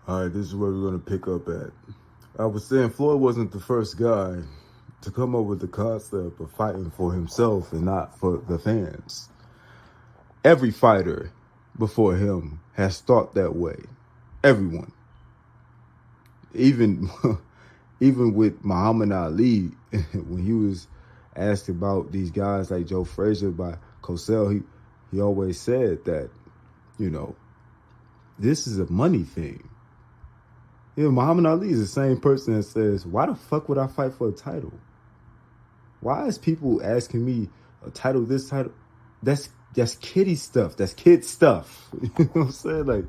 All right, this is where we're going to pick up at. I was saying Floyd wasn't the first guy to come up with the concept of fighting for himself and not for the fans. Every fighter before him has thought that way. Everyone. Even even with Muhammad Ali, when he was asked about these guys like Joe Frazier by Cosell, he always said that, this is a money thing. Muhammad Ali is the same person that says, why the fuck would I fight for a title? Why is people asking me a title, this title? That's kiddie stuff. That's kid stuff. You know what I'm saying? Like,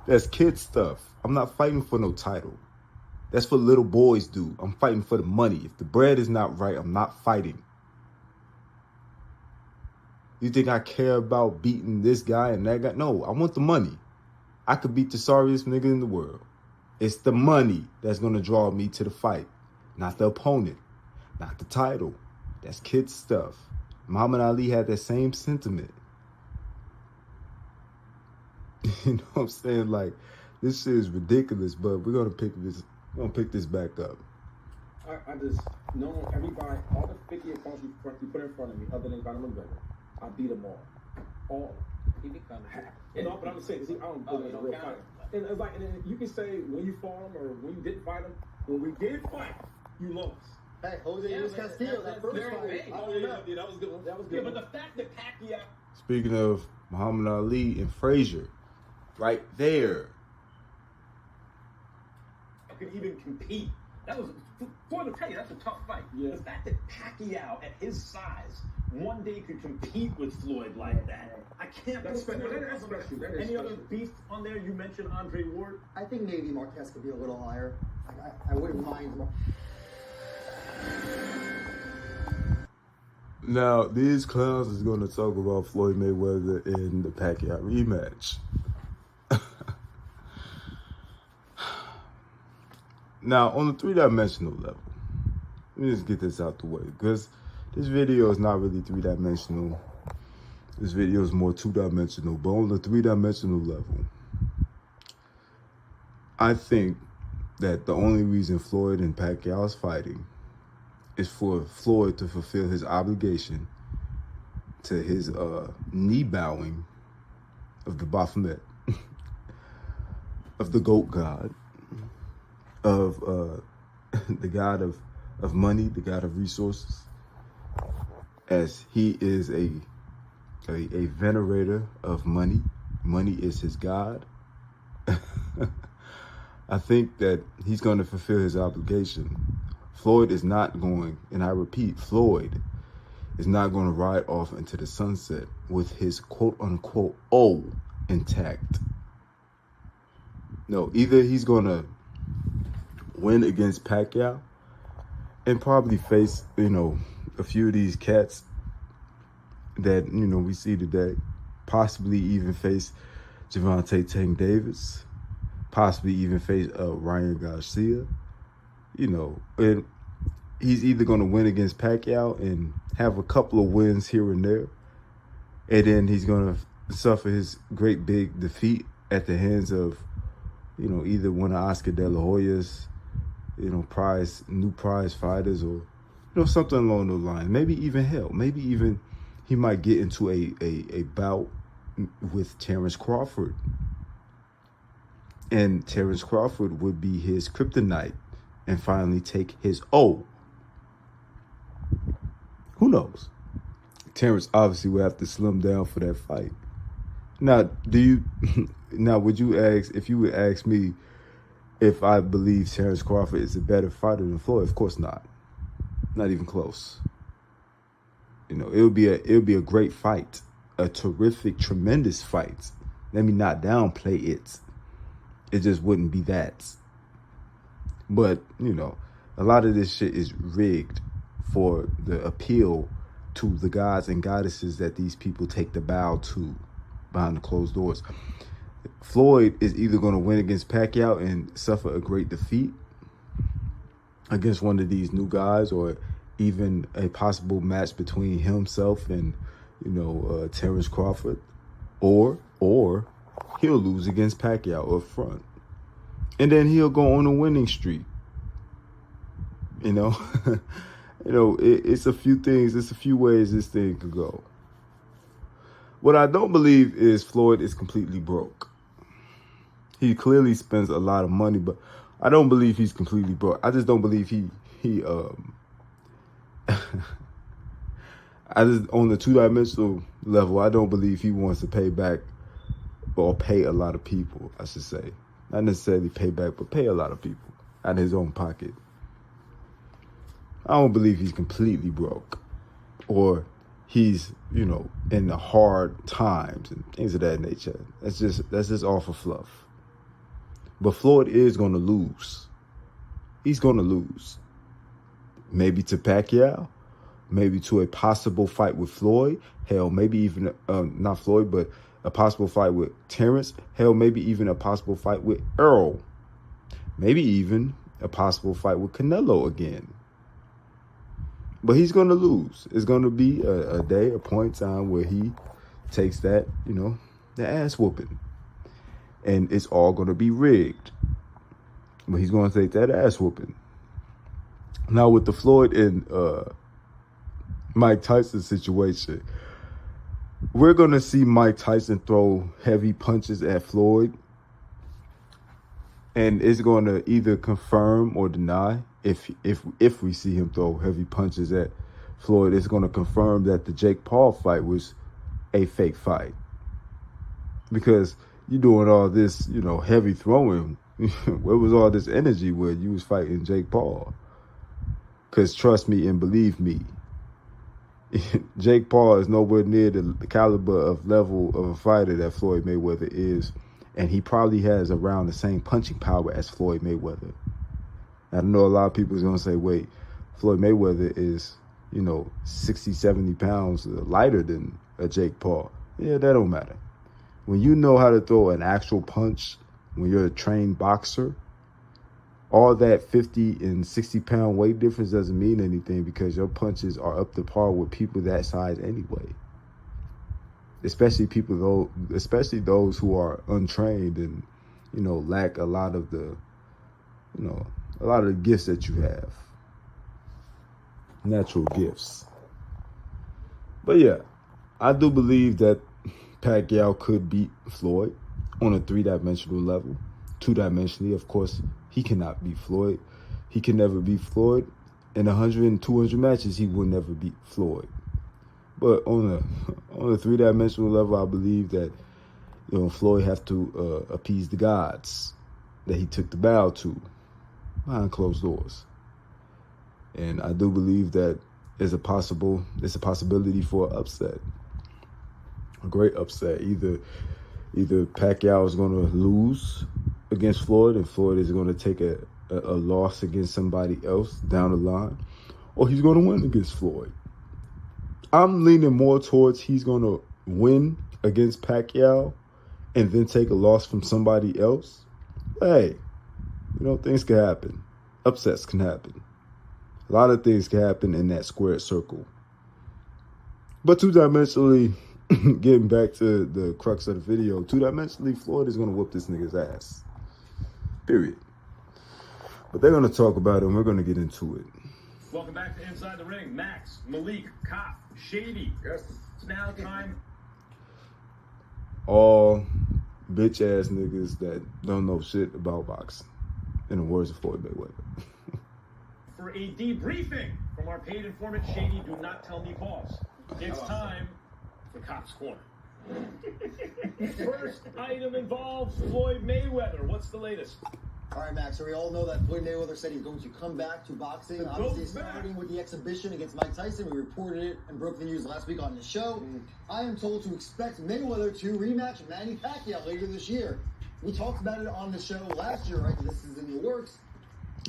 that's kid stuff. I'm not fighting for no title. That's what little boys do. I'm fighting for the money. If the bread is not right, I'm not fighting. You think I care about beating this guy and that guy? No, I want the money. I could beat the sorriest nigga in the world. It's the money that's going to draw me to the fight, not the opponent, not the title. That's kid stuff. Muhammad Ali had that same sentiment. You know what I'm saying? Like, this shit is ridiculous, but we're going to pick this back up. I just know everybody, all the 50 opponents you put in front of me, other than Conor McGregor, I beat them all. All. He beat Conor. No, but I'm just saying, I don't believe in a real fight. And it's like, and then you can say when you fought him or when you didn't fight him. When we did fight, you lost. Hey, Jose Luis Castillo, that first fight. Yeah, that was good. That was good. Yeah, but the fact that Pacquiao. Speaking of Muhammad Ali and Frazier, right there. Could even compete. That was, for the pay, that's a tough fight. Yeah. The fact that Pacquiao, at his size, one day could compete with Floyd like that, I can't. That's special. That's special. Any other beasts on there? You mentioned Andre Ward. I think maybe Marquez could be a little higher. I wouldn't mind. Now, these clowns is going to talk about Floyd Mayweather in the Pacquiao rematch. Now, on the three-dimensional level, let me just get this out the way, because this video is not really three-dimensional. This video is more two-dimensional, but on the three-dimensional level, I think that the only reason Floyd and Pacquiao is fighting is for Floyd to fulfill his obligation to his knee bowing of the Baphomet, of the goat god, of the god of money, the god of resources, as he is a venerator of money. Money is his god. I think that he's going to fulfill his obligation. Floyd is not going, and I repeat, Floyd is not going to ride off into the sunset with his quote-unquote O intact. No, either he's going to win against Pacquiao and probably face, a few of these cats that, we see today. Possibly even face Gervonta Tank Davis. Possibly even face Ryan Garcia. And he's either going to win against Pacquiao and have a couple of wins here and there, and then he's going to suffer his great big defeat at the hands of, either one of Oscar De La Hoya's, new prize fighters, or, something along those lines. Maybe even he might get into a bout with Terrence Crawford. And Terrence Crawford would be his kryptonite and finally take his O. Who knows? Terrence obviously will have to slim down for that fight. Now, would you ask, if you would ask me if I believe Terrence Crawford is a better fighter than Floyd? Of course not. Not even close. It would be a great fight, a terrific, tremendous fight. Let me not downplay it. It just wouldn't be that. But, a lot of this shit is rigged for the appeal to the gods and goddesses that these people take the bow to behind the closed doors. Floyd is either going to win against Pacquiao and suffer a great defeat against one of these new guys, or even a possible match between himself and, Terrence Crawford, or he'll lose against Pacquiao up front. and then he'll go on a winning streak. You know, it's a few things. It's a few ways this thing could go. What I don't believe is Floyd is completely broke. He clearly spends a lot of money, but I don't believe he's completely broke. I just don't believe he I just, on the two-dimensional level, I don't believe he wants to pay back or pay a lot of people, I should say. Not necessarily pay back, but pay a lot of people out of his own pocket. I don't believe he's completely broke or he's, in the hard times and things of that nature. That's just all for fluff. But Floyd is going to lose. He's going to lose. Maybe to Pacquiao, maybe to a possible fight with Floyd. Hell, maybe even, not Floyd, but a possible fight with Terrence. Hell, maybe even a possible fight with Earl. Maybe even a possible fight with Canelo again. But he's going to lose. It's going to be a day, a point in time where he takes that, the ass whooping. And it's all going to be rigged. But he's going to take that ass whooping. Now with the Floyd and Mike Tyson situation, we're going to see Mike Tyson throw heavy punches at Floyd. And it's going to either confirm or deny. If we see him throw heavy punches at Floyd, it's going to confirm that the Jake Paul fight was a fake fight. Because you're doing all this, heavy throwing. Where was all this energy when you was fighting Jake Paul? Because trust me and believe me, Jake Paul is nowhere near the caliber of level of a fighter that Floyd Mayweather is. And he probably has around the same punching power as Floyd Mayweather. I know a lot of people is going to say, wait, Floyd Mayweather is, 60, 70 pounds lighter than a Jake Paul. Yeah, that don't matter. When you know how to throw an actual punch, when you're a trained boxer, all that 50 and 60 pound weight difference doesn't mean anything because your punches are up to par with people that size anyway. Especially those who are untrained and, lack a lot of the, a lot of the gifts that you have. Natural gifts. But yeah, I do believe that Pacquiao could beat Floyd on a 3-dimensional level. 2-dimensionally, of course, he cannot beat Floyd. He can never beat Floyd. In 100 and 200 matches, he will never beat Floyd. But on a 3-dimensional level, I believe that Floyd have to appease the gods that he took the bow to behind closed doors. And I do believe that it's a possibility for an upset, a great upset. Either Pacquiao is going to lose against Floyd, and Floyd is going to take a loss against somebody else down the line, or he's going to win against Floyd. I'm leaning more towards he's going to win against Pacquiao and then take a loss from somebody else. Hey, things can happen. Upsets can happen. A lot of things can happen in that squared circle. But 2-dimensionally, getting back to the crux of the video, 2-dimensionally, Floyd is going to whoop this nigga's ass. Period. But they're going to talk about it, and we're going to get into it. Welcome back to Inside the Ring. Max, Malik, Cop, Shady. Yes. It's now time. All bitch-ass niggas that don't know shit about boxing, in the words of Floyd Mayweather. For a debriefing from our paid informant, Shady, do not tell me boss. It's time for Cop's Corner. First item involves Floyd Mayweather. What's the latest? All right, Max, so we all know that Floyd Mayweather said he's going to come back to boxing. Obviously, starting with the exhibition against Mike Tyson. We reported it and broke the news last week on the show. I am told to expect Mayweather to rematch Manny Pacquiao later this year. We talked about it on the show last year, right? This is in the works.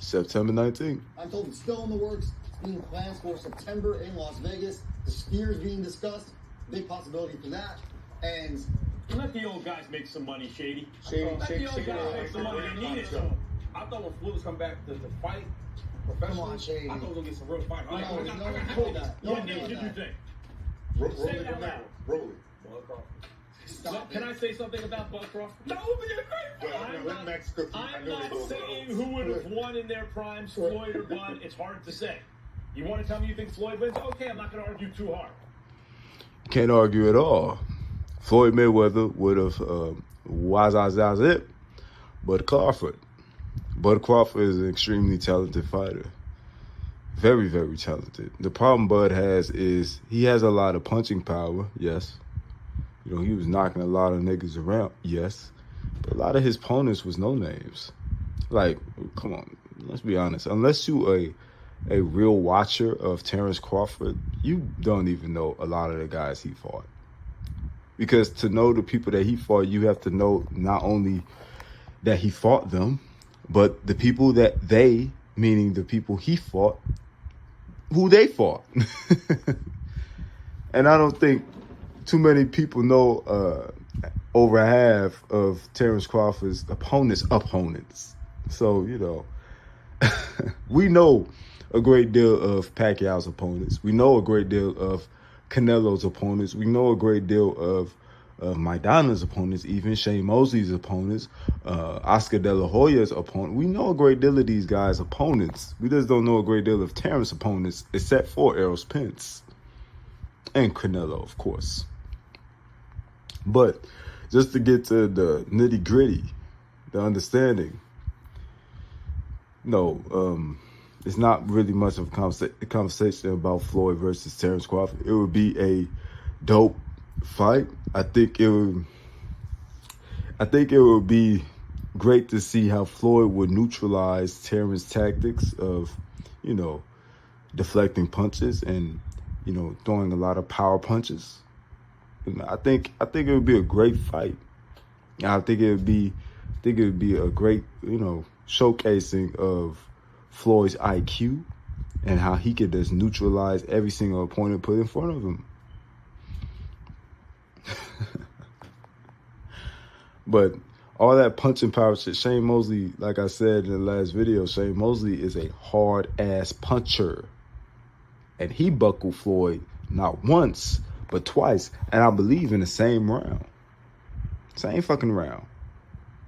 September 19th. I'm told it's still in the works. It's being planned for September in Las Vegas. The Spears being discussed. Big possibility for that. And let the old guys make some money, Shady. Let the old guys make some money. They need it. I thought when Floyd was coming back to fight professionally, come on, Shady. I thought we was going to get some real fight. What did you think? Roll it. Can I say something about Bud Crawford? That would be a great fight. I'm not saying who would have won in their primes, Floyd or Bud. It's hard to say. You want to tell me you think Floyd wins? Okay, I'm not going to argue too hard. Can't argue at all. Floyd Mayweather would have it, Bud Crawford. Bud Crawford is an extremely talented fighter. Very, very talented. The problem Bud has is he has a lot of punching power, yes. You know, he was knocking a lot of niggas around, yes. But a lot of his opponents was no names. Like, come on, let's be honest. Unless you a real watcher of Terrence Crawford, you don't even know a lot of the guys he fought. Because to know the people that he fought, you have to know not only that he fought them, but the people that they, meaning the people he fought, who they fought. And I don't think too many people know over half of Terrence Crawford's opponents. So, you know, we know a great deal of Pacquiao's opponents. We know a great deal of Canelo's opponents. We know a great deal of Maidana's opponents, even Shane Mosley's opponents, Oscar De La Hoya's opponent. We know a great deal of these guys' opponents. We just don't know a great deal of Terrence's opponents, except for Errol Spence and Canelo, of course. But just to get to the nitty gritty, the understanding, no, it's not really much of a conversation about Floyd versus Terrence Crawford. It would be a dope fight. I think it would be great to see how Floyd would neutralize Terrence's tactics of, you know, deflecting punches and, you know, throwing a lot of power punches. And I think it would be a great fight. I think it would be a great, you know, showcasing of Floyd's IQ and how he could just neutralize every single opponent put in front of him. But all that punching power shit, Shane Mosley, like I said in the last video, Shane Mosley is a hard-ass puncher. And he buckled Floyd not once, but twice. And I believe in the same round. Same fucking round.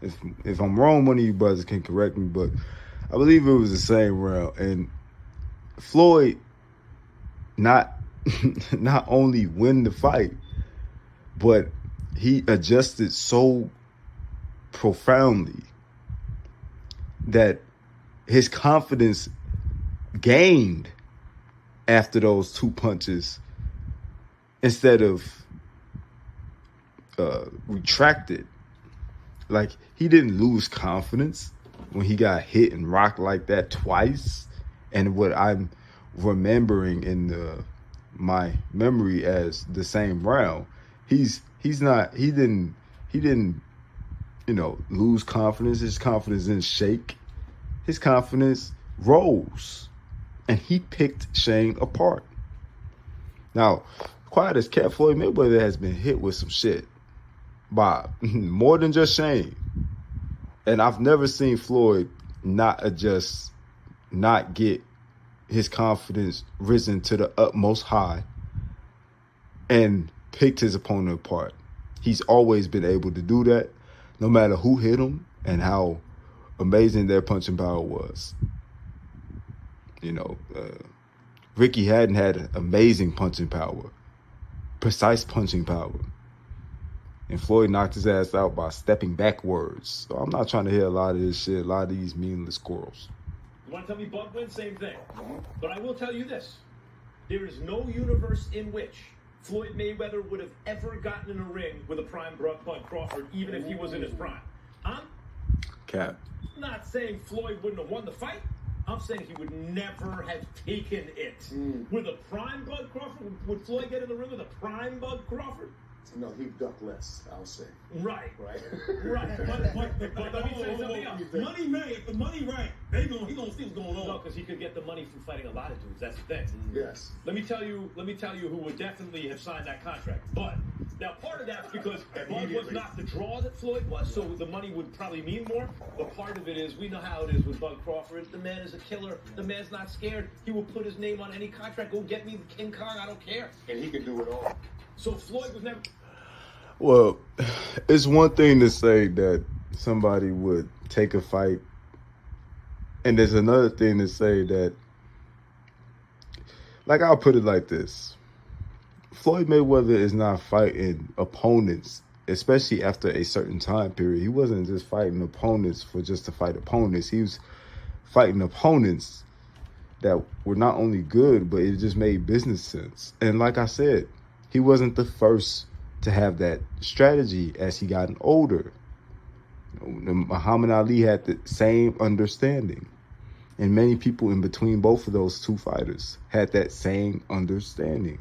If I'm wrong, one of you brothers can correct me, but I believe it was the same round. And Floyd not only win the fight, but he adjusted so profoundly that his confidence gained after those two punches instead of retracted. Like, he didn't lose confidence when he got hit and rocked like that twice. And what I'm remembering in my memory as the same round, he didn't, you know, lose confidence. His confidence didn't shake. His confidence rose. And he picked Shane apart. Now, quiet as kept, Floyd Mayweather has been hit with some shit by more than just Shane. And I've never seen Floyd not adjust, not get his confidence risen to the utmost high and picked his opponent apart. He's always been able to do that, no matter who hit him and how amazing their punching power was. You know, Ricky Hatton had amazing punching power, precise punching power. And Floyd knocked his ass out by stepping backwards. So I'm not trying to hear a lot of this shit, a lot of these meaningless squirrels. You want to tell me Bud wins? Same thing. But I will tell you this. There is no universe in which Floyd Mayweather would have ever gotten in a ring with a prime Bud Crawford, even if he was in his prime. I'm not saying Floyd wouldn't have won the fight. I'm saying he would never have taken it. With a prime Bud Crawford, would Floyd get in the ring with a prime Bud Crawford? No, he'd duck less, I'll say. Right. Right. But let me say something else. Money made, if the money right, he gonna see what's going on. No, because he could get the money from fighting a lot of dudes. That's the thing. Yes. Let me tell you who would definitely have signed that contract. But now part of that's because Bud was not the draw that Floyd was, so the money would probably mean more. But part of it is we know how it is with Bud Crawford. The man is a killer. The man's not scared. He will put his name on any contract. Go get me the King Kong. I don't care. And he can do it all. So Floyd was never. Well, it's one thing to say that somebody would take a fight, and there's another thing to say that, like, I'll put it like this. Floyd Mayweather is not fighting opponents, especially after a certain time period. He wasn't just fighting opponents for just to fight opponents. He was fighting opponents that were not only good, but it just made business sense. And like I said, he wasn't the first to have that strategy as he gotten older. Muhammad Ali had the same understanding. And many people in between both of those two fighters had that same understanding.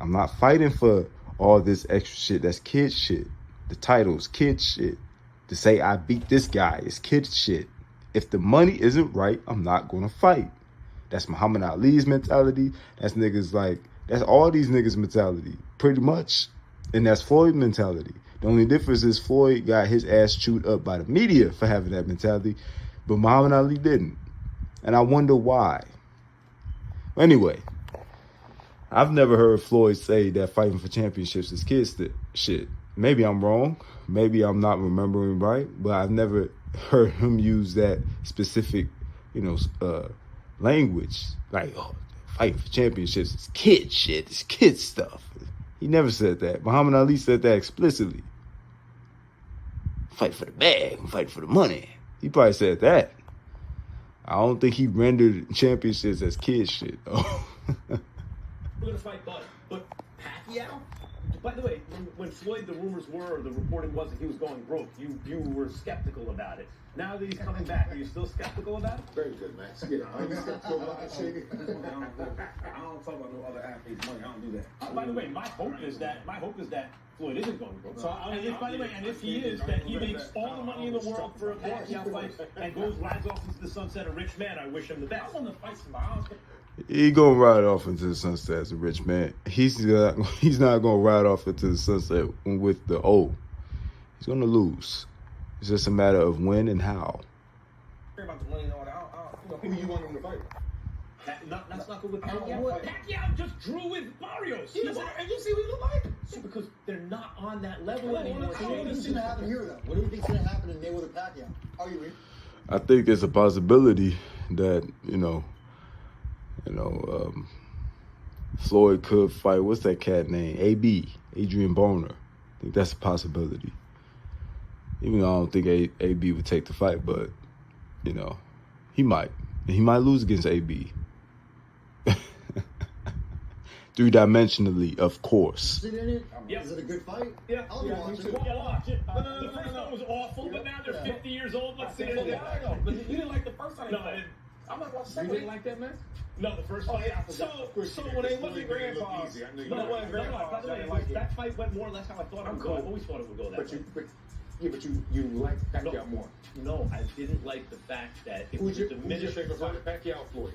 I'm not fighting for all this extra shit. That's kid shit. The titles, kid shit. To say I beat this guy is kid shit. If the money isn't right, I'm not going to fight. That's Muhammad Ali's mentality. That's all these niggas' mentality, pretty much. And that's Floyd's mentality. The only difference is Floyd got his ass chewed up by the media for having that mentality, but Muhammad Ali didn't. And I wonder why. Anyway, I've never heard Floyd say that fighting for championships is kid shit. Maybe I'm wrong. Maybe I'm not remembering right, but I've never heard him use that specific, language. Like, oh, fighting for championships is kid shit. It's kid stuff. He never said that. Muhammad Ali said that explicitly. Fight for the bag. Fight for the money. He probably said that. I don't think he rendered championships as kid shit, though. We're gonna fight Bud, but Pacquiao. By the way, when Floyd, the rumors were, the reporting was that he was going broke. You were skeptical about it. Now that he's coming back, are you still skeptical about it? Very good, Max. Yeah, are you skeptical about that shit? I don't talk about no other athletes' money. I don't do that. By the way, my hope is that Floyd isn't going broke. So, and if he is, that he makes all the money in the world for a Pacquiao fight and rides off into the sunset a rich man. I wish him the best. I want to fight somebody. He gonna ride off into the sunset as a rich man. He's not gonna ride off into the sunset with the O. He's gonna lose. It's just a matter of when and how. About the money and all that. Who you want him to fight? That's not good with Pacquiao. Pacquiao just drew with Barrios. And you see what he look like? So because they're not on that level anymore. So what do you think's gonna happen here, though? What do you think's gonna happen in Mayweather Pacquiao? Are you? I think it's a possibility that Floyd could fight. What's that cat name? Adrian Boner. I think that's a possibility. Even though I don't think AB would take the fight, but he might. And he might lose against AB. Three-dimensionally, of course. Is it in it? Yeah. Is it a good fight? Yeah. I'll be watching. Watch it. The first one was awful, but now they're 50 years old. Let's see it again. But you didn't like the first time. No, I didn't. I'm not watching the second. You didn't like that, man? No, the first fight. So when they wasn't grandpa. By the way, that fight went more or less how I thought it would go. I always thought it would go that way. But you like Pacquiao more. No, I didn't like the fact that it was Who's your diminished. favorite fighter, Pacquiao or Floyd?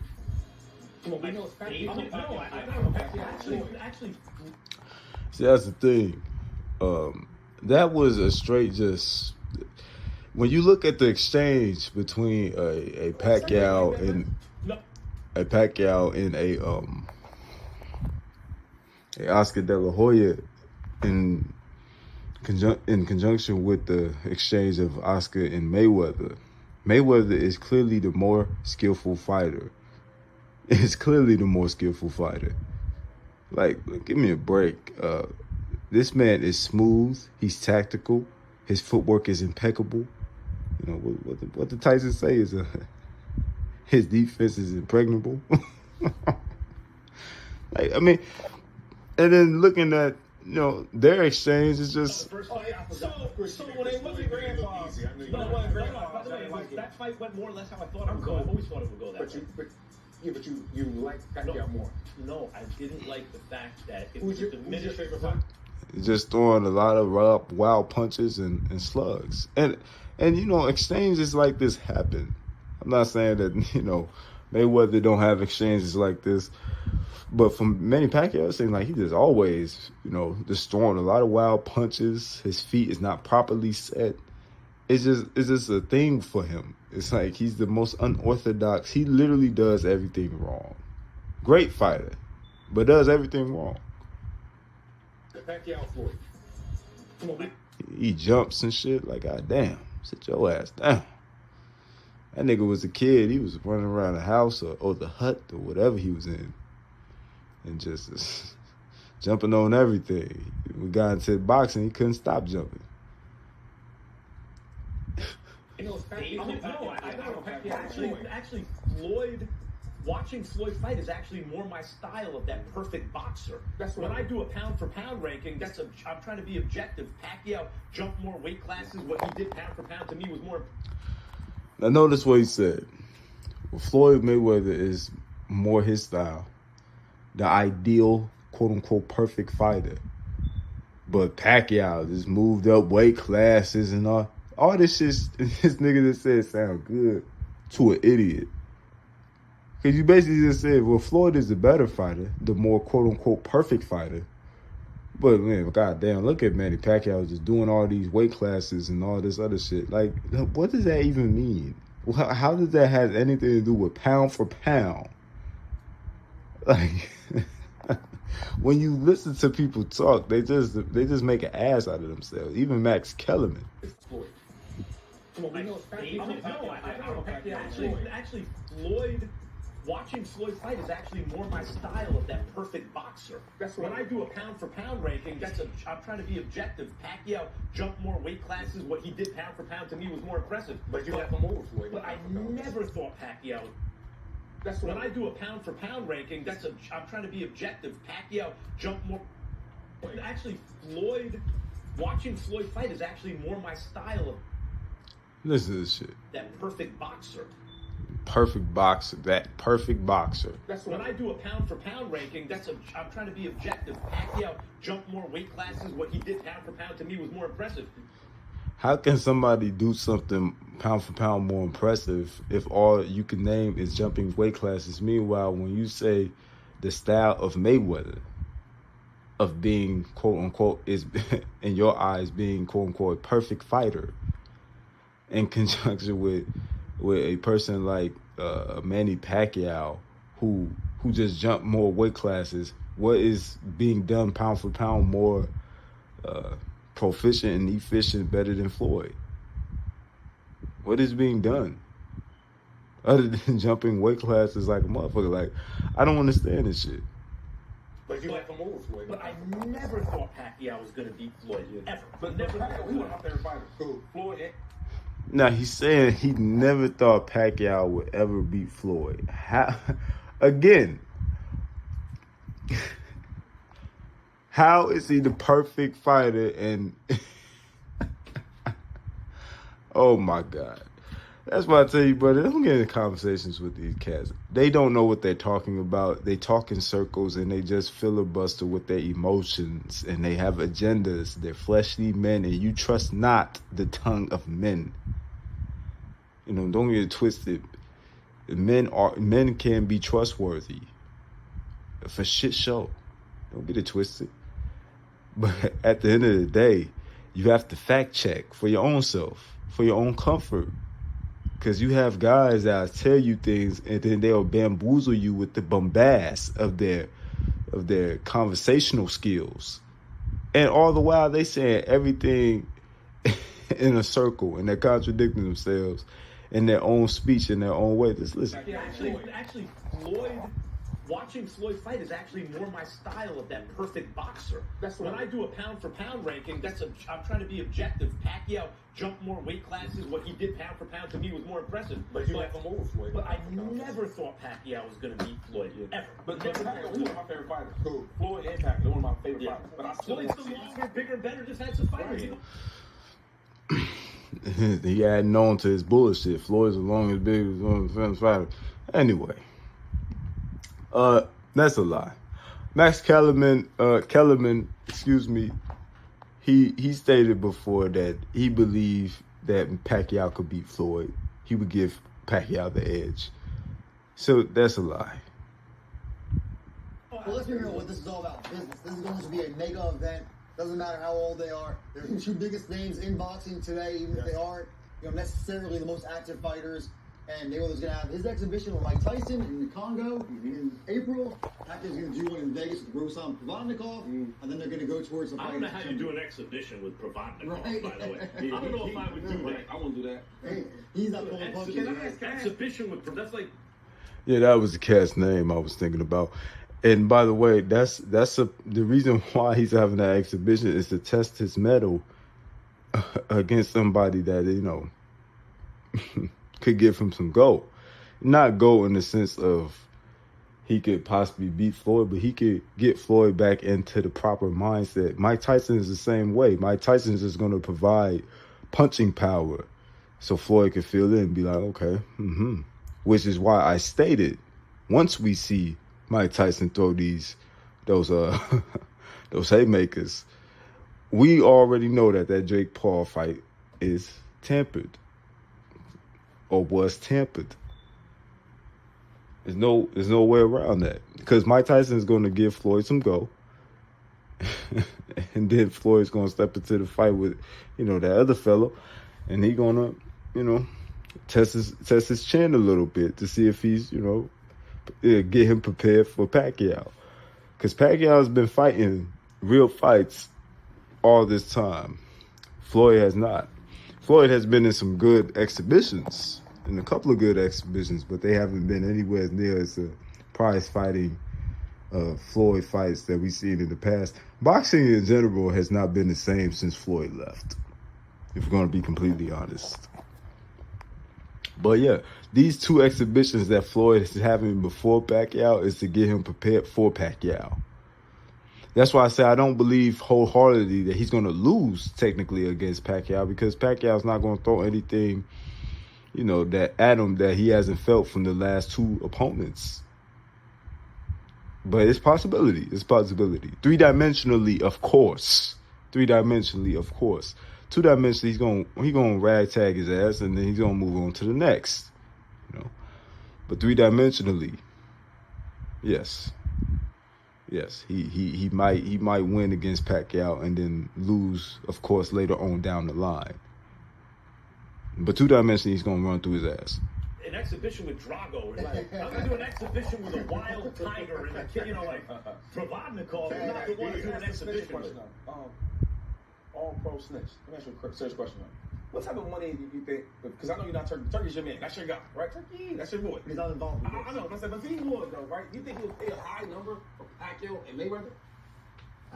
Come on, we know it's Pacquiao. I don't know Pacquiao. Actually. See, that's the thing. That was a straight just. When you look at the exchange between a Pacquiao and a Oscar De La Hoya in conjunction with the exchange of Oscar and Mayweather. Mayweather is clearly the more skillful fighter. Is clearly the more skillful fighter. Like, give me a break. This man is smooth. He's tactical. His footwork is impeccable. What the Tyson say is his defense is impregnable. And then looking at their exchange is just. So when they wasn't grandpa. By the way, that fight went more or less how I thought it would go. I always thought it would go that way. But you like Pacquiao more. No, I didn't like the fact that it Who's was your diminished. favorite fighter? Just throwing a lot of wild punches and slugs. And exchanges like this happen. I'm not saying that, Mayweather don't have exchanges like this. But from Manny Pacquiao, it seems like he just always, just throwing a lot of wild punches. His feet is not properly set. It's just a thing for him. It's like he's the most unorthodox. He literally does everything wrong. Great fighter, but does everything wrong. Pacquiao Floyd. Come on, man. He jumps and shit. Like, God damn, sit your ass down. That nigga was a kid. He was running around the house or the hut or whatever he was in. And just jumping on everything. We got into boxing, he couldn't stop jumping. You know, actually, Floyd, watching Floyd fight is actually more my style of that perfect boxer. That's what when I do a pound for pound ranking. I'm trying to be objective. Pacquiao jumped more weight classes. What he did pound for pound to me was more. Now notice what he said. Well, Floyd Mayweather is more his style, the ideal, quote unquote, perfect fighter. But Pacquiao just moved up weight classes and all this shit. This nigga just said sound good to an idiot. Because you basically just said, well, Floyd is the better fighter, the more quote unquote perfect fighter. But man, goddamn, look at Manny Pacquiao just doing all these weight classes and all this other shit. Like, what does that even mean? How does that have anything to do with pound for pound? Like, when you listen to people talk, they just make an ass out of themselves. Even Max Kellerman. Come on, we know it's Actually, Floyd. Watching Floyd fight is actually more my style of that perfect boxer. That's when right. I do a pound for pound ranking. I'm trying to be objective. Pacquiao jumped more weight classes. What he did pound for pound to me was more impressive. But you left him over, Floyd. But I never thought Pacquiao. That's when I do a pound for pound ranking. I'm trying to be objective. Pacquiao jumped more. Actually, Floyd. Watching Floyd fight is actually more my style of. Listen to this shit. That perfect boxer. Perfect boxer. That perfect boxer. That's when I do a pound for pound ranking. I'm trying to be objective. Pacquiao jumped more weight classes. What he did pound for pound to me was more impressive. How can somebody do something pound for pound more impressive if all you can name is jumping weight classes? Meanwhile, when you say the style of Mayweather, of being quote unquote, is in your eyes being quote unquote a perfect fighter, in conjunction with a person like Manny Pacquiao, who just jumped more weight classes, what is being done pound for pound more proficient and efficient, better than Floyd? What is being done other than jumping weight classes like a motherfucker? Like, I don't understand this shit. But you left him over, Floyd. But I never thought Pacquiao was going to beat Floyd, ever. But never. We went out there and fight him. Cool. Floyd. Now, he's saying he never thought Pacquiao would ever beat Floyd. How, again, how is he the perfect fighter? And oh my God. That's why I tell you, brother, don't get in conversations with these cats. They don't know what they're talking about. They talk in circles and they just filibuster with their emotions and they have agendas. They're fleshly men, and you trust not the tongue of men. You know, don't get it twisted. Men can be trustworthy for shit show. Don't get it twisted. But at the end of the day, you have to fact check for your own self, for your own comfort. Because you have guys that tell you things and then they'll bamboozle you with the bombast of their conversational skills. And all the while they saying everything in a circle and they're contradicting themselves in their own speech, in their own way. Just listen. Actually, Floyd, watching Floyd fight is actually more my style of that perfect boxer. That's when I do a pound for pound ranking. I'm trying to be objective. Pacquiao jumped more weight classes. What he did pound for pound to me was more impressive. But you left him over, Floyd. But I never thought Pacquiao was going to beat Floyd, ever. But never. Pacquiao, we were my favorite fighters. Cool. Floyd and Pacquiao, they're one of my favorite fighters. But I still Floyd's the longer, bigger, better defensive fighter. Right. He adding on to his bullshit. Floyd's the longest, biggest fighter. Anyway, that's a lie. Max Kellerman, excuse me, he stated before that he believed that Pacquiao could beat Floyd. He would give Pacquiao the edge. So that's a lie. Well, let's be real what this is all about. Business. This is going to be a mega event. Doesn't matter how old they are. They're the two biggest names in boxing today, even if they aren't necessarily the most active fighters. And Mayweather's going to have his exhibition with Mike Tyson in the Congo in April. Pacquiao's going to do one in Vegas with Ruslan Provodnikov. And then they're going to go towards the fight. I don't know how you do an exhibition with Provodnikov, Right. by the way. I don't know if I would do that. I won't do that. Hey, he's not pulling punches. Exhibition with that's like Yeah, that was the cat's name I was thinking about. And by the way, the reason why he's having that exhibition is to test his mettle against somebody that, you know, could give him some go. Not go in the sense of he could possibly beat Floyd, but he could get Floyd back into the proper mindset. Mike Tyson is the same way. Mike Tyson is just going to provide punching power so Floyd could feel it and be like, okay, Which is why I stated, once we see Mike Tyson throw those haymakers, we already know that Jake Paul fight is tampered. Or was tampered. There's no way around that. Because Mike Tyson is going to give Floyd some go. And then Floyd's going to step into the fight with, you know, that other fellow. And he's going to, you know, test his chin a little bit to see if he's, you know, get him prepared for Pacquiao. Because Pacquiao has been fighting real fights all this time. Floyd has not. Floyd has been in some good exhibitions, in a couple of good exhibitions, but they haven't been anywhere near as prize fighting Floyd fights that we've seen in the past. Boxing in general has not been the same since Floyd left, if we're going to be completely honest. But yeah, these two exhibitions that Floyd is having before Pacquiao is to get him prepared for Pacquiao. That's why I say I don't believe wholeheartedly that he's going to lose technically against Pacquiao, because Pacquiao's not going to throw anything, you know, that at him that he hasn't felt from the last two opponents. But it's possibility. It's possibility. Three-dimensionally, of course. Two-dimensionally, he's gonna ragtag his ass, and then he's gonna move on to the next. You know. But three-dimensionally, yes. Yes, he might win against Pacquiao and then lose, of course, later on down the line. But two-dimensionally, he's gonna run through his ass. an exhibition with Drago. I'm going to do an exhibition with a wild tiger and a kid, you know, like Provodnikov. I'm not the one to do an exhibition with. All pro snitch. Let me ask you a serious question. What type of money do you think? Because I know you're not Turkey. Turkey's your man. That's your guy, right? Turkey, that's your boy. He's not involved. I know. But if he would, though, right? You think he would pay a high number for Pacquiao and Mayweather?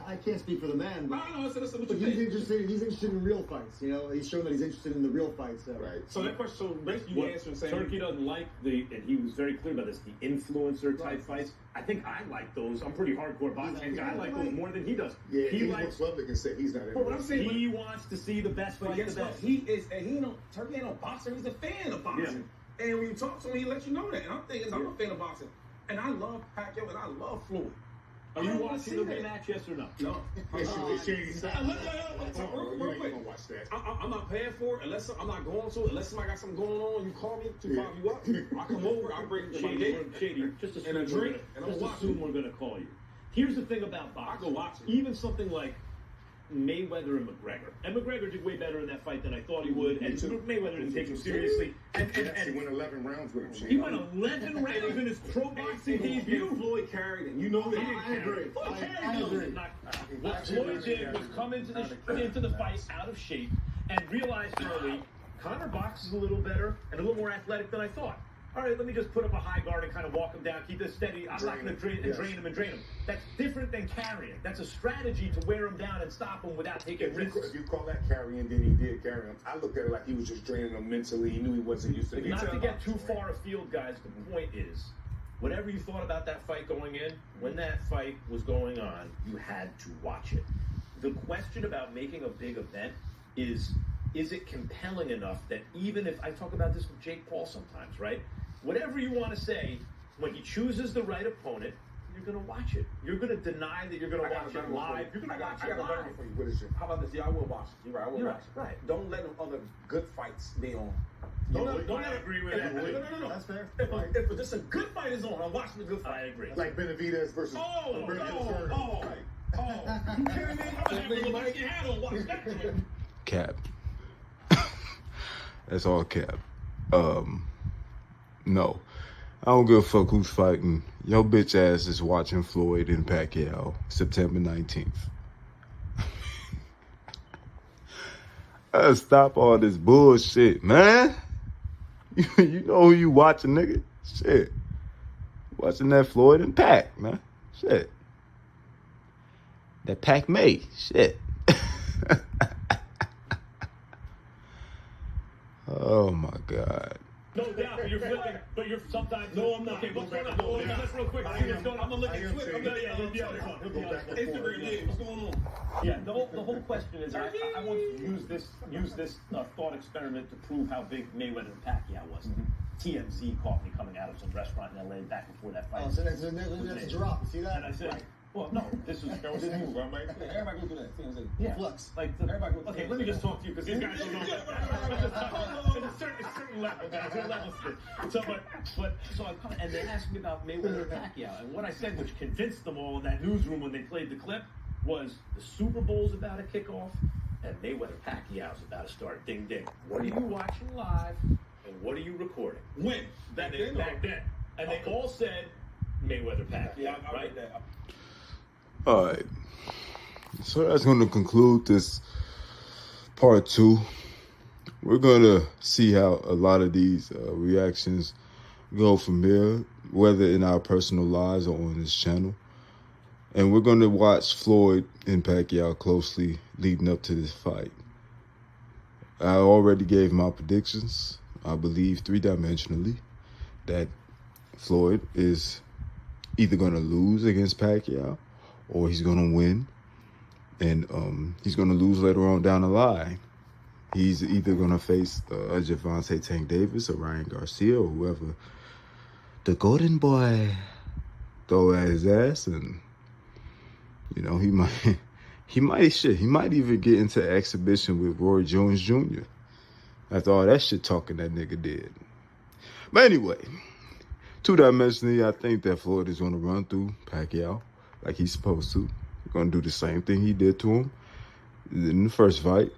I can't speak for the man, but, No, that's what but you he's think. interested in real fights. You know, he's shown that he's interested in the real fights. Right. So that question, so basically you answering saying Turkey doesn't like and he was very clear about this, the influencer type fights. I think I like those. I'm pretty hardcore boxing. I like those more than he does. Yeah, he he likes. public and say he's not. But what I'm saying, He wants to see the best but fight. guess The what? best. He is, and he don't. Turkey ain't no boxer. He's a fan of boxing. And when you talk to him, he lets you know that. And I'm thinking, I'm a fan of boxing, and I love Pacquiao and I love Floyd. Are you watching the rematch? Yes or no? No. Real quick. Watch that. I'm not paying for it unless I'm not going to. Unless somebody got something going on, you call me, 2-5 you up. I come over, I bring my date Shady, just assume and a drink, and I'm just watching. assume we're going to call you. Here's the thing about boxing. I go watch it. Even something like Mayweather and McGregor. And McGregor did way better in that fight than I thought he would. And Mayweather didn't take him seriously. And He went 11 rounds with him. he went 11 rounds in his pro boxing debut. Floyd carried it. You know that. I agree. Floyd I carried agree. him. What Floyd did was come into the fight out of shape and realized early, Conor boxes a little better and a little more athletic than I thought. All right, let me just put up a high guard and kind of walk him down, keep this steady. I'm not going to drain him. That's different than carrying. That's a strategy to wear him down and stop him without taking risks. If you call that carrying, then he did carry him. I looked at it like he was just draining him mentally. He knew he wasn't used to it. Not to get too far afield, guys, the point is, whatever you thought about that fight going in, when that fight was going on, you had to watch it. The question about making a big event is it compelling enough that even if, I talk about this with Jake Paul sometimes, right? Whatever you want to say, when he chooses the right opponent, you're going to watch it. You're going to deny that you're going to watch it live. You're going to watch it live. What is it? How about this? Yeah, I will watch it. You're right. I will You're watch it. right. Don't let them other good fights be on. I agree with that. No. That's fair. If just a good fight is on, I'm watching the good fight. I agree. Like Benavidez versus Roberto Fernando. You kidding me? I'm going to put your hat on. Watch that. Cap. That's all cap. No. I don't give a fuck who's fighting. Your bitch ass is watching Floyd and Pacquiao September 19th. Stop all this bullshit, man. You know who you watching, nigga? Shit. Watching that Floyd and Pac, man. Shit. That Pac May. Shit. Oh my God. No doubt, but you're flipping. But you're sometimes. No, I'm not. Okay, what's going on? Just real quick. See what's going on. I'm gonna look at Twitter. He'll be on the phone. Instagram. What's going on? Yeah, the whole question is, I want to use this thought experiment to prove how big Mayweather and Pacquiao was. TMZ caught me coming out of some restaurant in LA back before that fight. Oh, so that's a drop. You see that? And I said, well, no, this was This move, right? Everybody go through that. TMZ. yeah. Flex. Like Everybody go through okay, that. let me just talk to you because these guys don't know. There's a certain level, guys. There's levels to it. So I come and they asked me about Mayweather and Pacquiao, and what I said, which convinced them all in that newsroom when they played the clip, was the Super Bowl's about to kick off, and Mayweather Pacquiao's about to start. Ding ding. What are you watching live, and what are you recording? When? Back then, and they all said Mayweather Pacquiao, Yeah, I right? read that. All right. So that's going to conclude this part 2. We're going to see how a lot of these reactions go from here, whether in our personal lives or on this channel. And we're going to watch Floyd and Pacquiao closely leading up to this fight. I already gave my predictions. I believe 3-dimensionally that Floyd is either going to lose against Pacquiao or he's going to win. And he's going to lose later on down the line. He's either going to face Gervonta Tank Davis or Ryan Garcia or whoever the golden boy throw at his ass. And, you know, he might even get into an exhibition with Roy Jones Jr. after all that shit talking that nigga did. But anyway, 2-dimensionally, I think that Floyd is going to run through Pacquiao like he's supposed to. He's going to do the same thing he did to him in the first fight.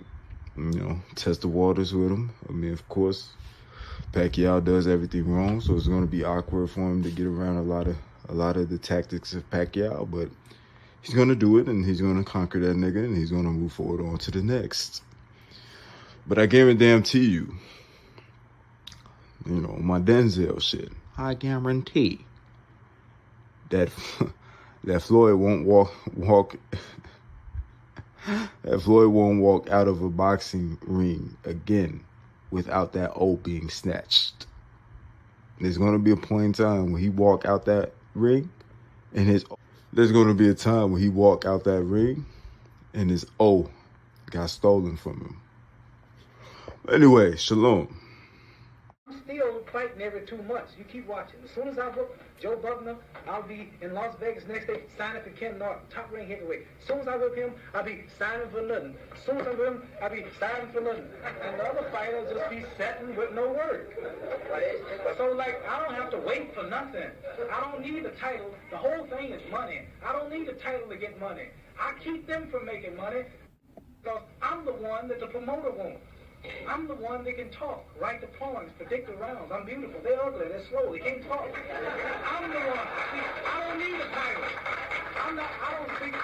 You know, test the waters with him. I mean, of course, Pacquiao does everything wrong, so it's going to be awkward for him to get around a lot of the tactics of Pacquiao, but he's going to do it, and he's going to conquer that nigga, and he's going to move forward on to the next. But I guarantee you, you know, my Denzel shit, I guarantee that that Floyd won't walk that Floyd won't walk out of a boxing ring again without that O being snatched. There's going to be a point in time when he walk out that ring and there's going to be a time when he walk out that ring and his O got stolen from him. Anyway, shalom. Still fighting every 2 months. You keep watching. As soon as I book Joe Butler, I'll be in Las Vegas next day signing for Ken Norton, top ring heavyweight. As soon as I book him, I'll be signing for nothing. As soon as I book him, I'll be signing for nothing. And the other fighters just be sitting with no work. So, like, I don't have to wait for nothing. I don't need a title. The whole thing is money. I don't need a title to get money. I keep them from making money because I'm the one that the promoter wants. I'm the one that can talk, write the poems, predict the rounds. I'm beautiful. They're ugly. They're slow. They can't talk. I'm the one. See, I don't need a title. I don't see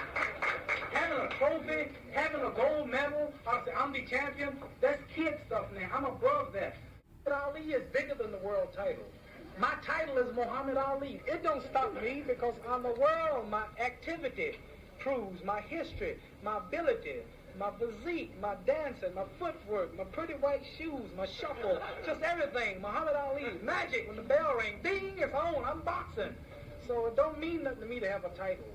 having a trophy, having a gold medal. I'm the champion. That's kid stuff now. I'm above that. But Ali is bigger than the world title. My title is Muhammad Ali. It don't stop me because I'm the world. My activity proves my history, my ability, my physique, my dancing, my footwork, my pretty white shoes, my shuffle, just everything. Muhammad Ali, magic. When the bell rings, ding, it's on. I'm boxing. So it don't mean nothing to me to have a title.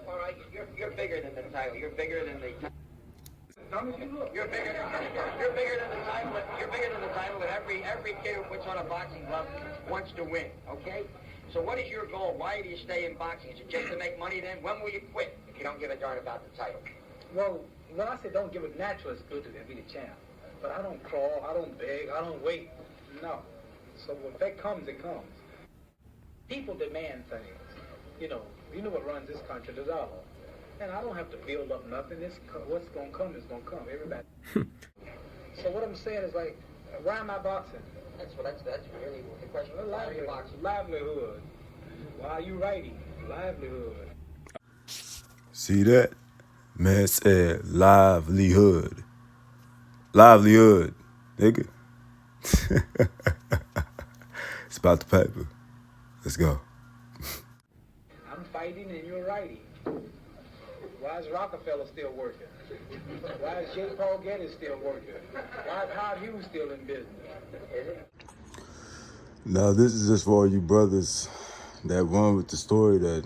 All right, you're bigger than the title. You're bigger than the. You're bigger than the title. You're bigger than the title. And every kid who puts on a boxing glove wants to win. Okay. So what is your goal? Why do you stay in boxing? Is it just to make money? Then when will you quit if you don't give a darn about the title? Well, when I say don't give it natural, it's good to be the champ. But I don't crawl, I don't beg, I don't wait. No. So if that comes, it comes. People demand things. You know what runs this country, desire. And I don't have to build up nothing. What's going to come is going to come. Everybody. So what I'm saying is, like, Why am I boxing? That's really the question. Why are you boxing? Livelihood. Why are you writing? Livelihood. See that? Man said livelihood. Livelihood, nigga. It's about the paper. Let's go. I'm fighting and you're writing. Why is Rockefeller still working? Why is J. Paul Getty still working? Why is Howard Hughes still in business? Is it? Now, this is just for all you brothers that run with the story that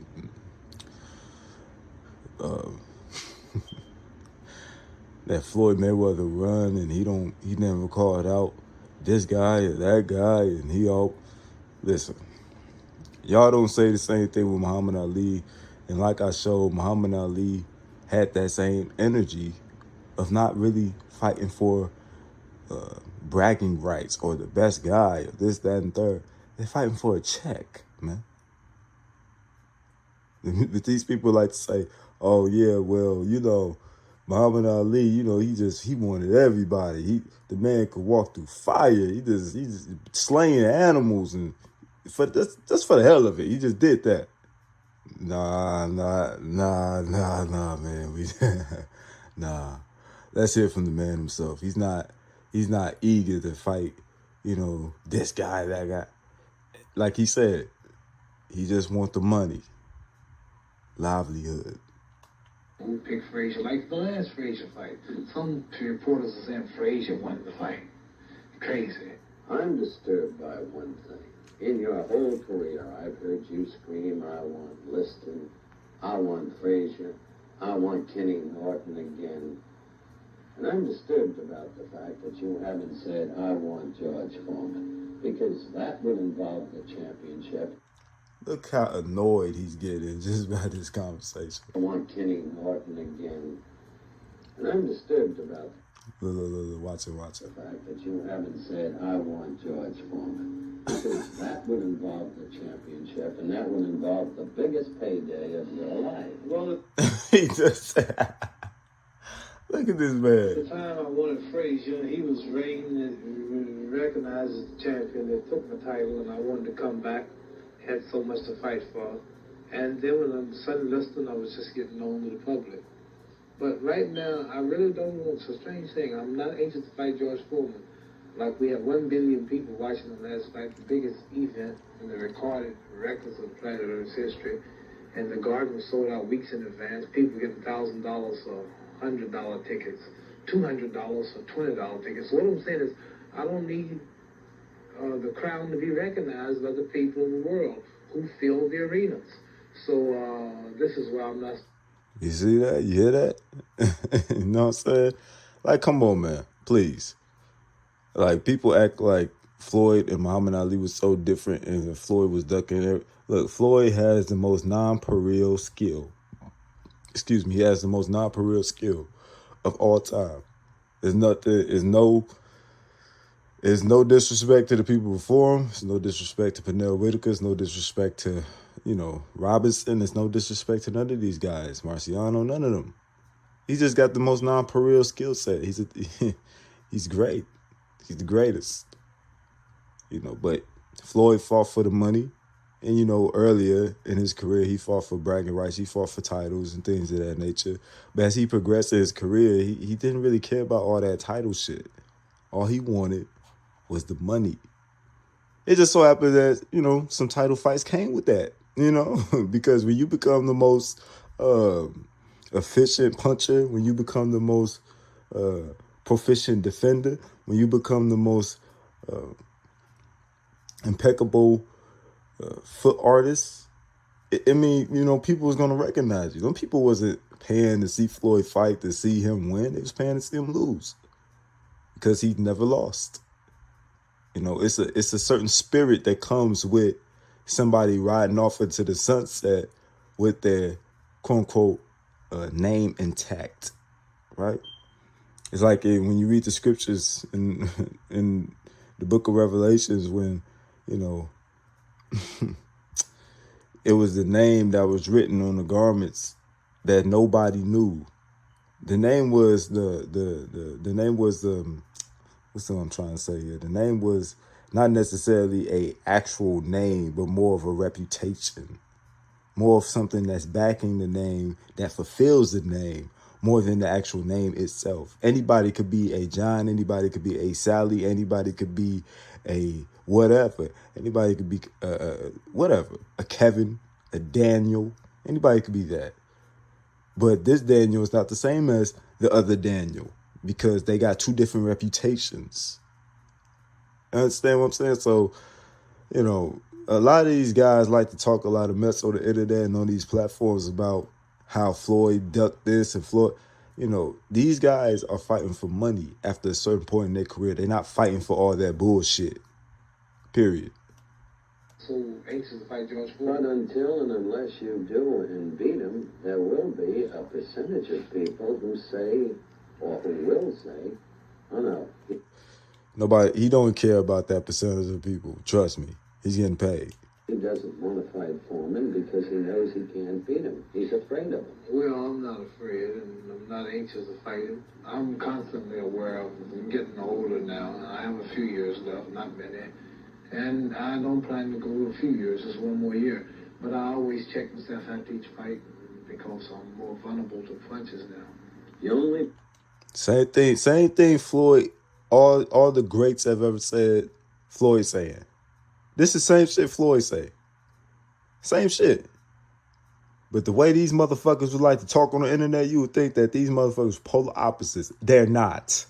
that Floyd Mayweather run and he never called out this guy or that guy and he all listen. Y'all don't say the same thing with Muhammad Ali, and like I showed, Muhammad Ali had that same energy of not really fighting for bragging rights or the best guy or this, that, and third. They're fighting for a check, man. But these people like to say, oh yeah, well, you know, Muhammad Ali, you know, he wanted everybody. The man could walk through fire. He just slaying animals and just for the hell of it. He just did that. Nah, man. Nah. Let's hear from the man himself. He's not eager to fight, you know, this guy, that guy. Like he said, he just want the money. Livelihood. Who picked Frazier? Like the last Frazier fight. Some reporters are saying Frazier won the fight. Crazy. I'm disturbed by one thing. In your whole career, I've heard you scream, I want Liston, I want Frazier, I want Kenny Norton again. And I'm disturbed about the fact that you haven't said, I want George Foreman, because that would involve the championship. Look how annoyed he's getting just by this conversation. I want Kenny Norton again. And I'm disturbed about Look, watch it. the fact that you haven't said, I want George Foreman, because that would involve the championship, and that would involve the biggest payday of your life. Well, He just said, look at this at man. the time I wanted Frazier, he was ranked and recognized as the champion that took my title, and I wanted to come back. Had so much to fight for. And then when I'm Sonny Liston, I was just getting known to the public. But right now, I really don't want, it's a strange thing, I'm not anxious to fight George Foreman. Like, we have 1 billion people watching the last fight, the biggest event in the recorded records of planet Earth's history. And the Garden was sold out weeks in advance. People getting $1,000 or $100 tickets, $200 or $20 tickets. So what I'm saying is, I don't need the crown to be recognized by the people in the world who fill the arenas. So this is why I'm not. You see that? You hear that? You know what I'm saying? Like, come on, man. Please. Like, people act like Floyd and Muhammad Ali was so different and Floyd was ducking it. Look, Floyd has the most non-pareil skill. Excuse me. He has the most non-pareil skill of all time. There's no disrespect to the people before him. There's no disrespect to Pernell Whitaker. There's no disrespect to, you know, Robinson. There's no disrespect to none of these guys. Marciano, none of them. He just got the most non-pareil skill set. He's great. He's the greatest. You know, but Floyd fought for the money. And, you know, earlier in his career, he fought for bragging rights. He fought for titles and things of that nature. But as he progressed in his career, he didn't really care about all that title shit. All he wanted was the money. It just so happened that, you know, some title fights came with that, you know, because when you become the most efficient puncher, when you become the most proficient defender, when you become the most impeccable foot artist, I mean, you know, people was going to recognize you. Them people wasn't paying to see Floyd fight, to see him win. They was paying to see him lose because he never lost. You know, it's a certain spirit that comes with somebody riding off into the sunset with their quote unquote name intact, right? It's like when you read the scriptures in the book of Revelations, when, you know, it was the name that was written on the garments that nobody knew. The name was what's what I'm trying to say here? The name was not necessarily a actual name, but more of a reputation, more of something that's backing the name, that fulfills the name more than the actual name itself. Anybody could be a John, anybody could be a Sally, anybody could be a whatever, anybody could be whatever, a Kevin, a Daniel, anybody could be that. But this Daniel is not the same as the other Daniel because they got two different reputations. Understand what I'm saying? So, you know, a lot of these guys like to talk a lot of mess on the internet and on these platforms about how Floyd ducked this and Floyd. You know, these guys are fighting for money after a certain point in their career. They're not fighting for all that bullshit. Period. So anxious to fight George Not Floyd. until and unless you do and beat him, there will be a percentage of people who say, or who will say, oh no. He don't care about that percentage of people. Trust me. He's getting paid. He doesn't want to fight Foreman because he knows he can't beat him. He's afraid of him. Well, I'm not afraid, and I'm not anxious to fight him. I'm constantly aware of him. I'm getting older now. I have a few years left, not many. And I don't plan to go a few years, just one more year. But I always check myself after each fight because I'm more vulnerable to punches now. The only Same thing Floyd, all the greats have ever said, Floyd saying. This is the same shit Floyd say. Same shit. But the way these motherfuckers would like to talk on the internet, you would think that these motherfuckers are polar opposites. They're not.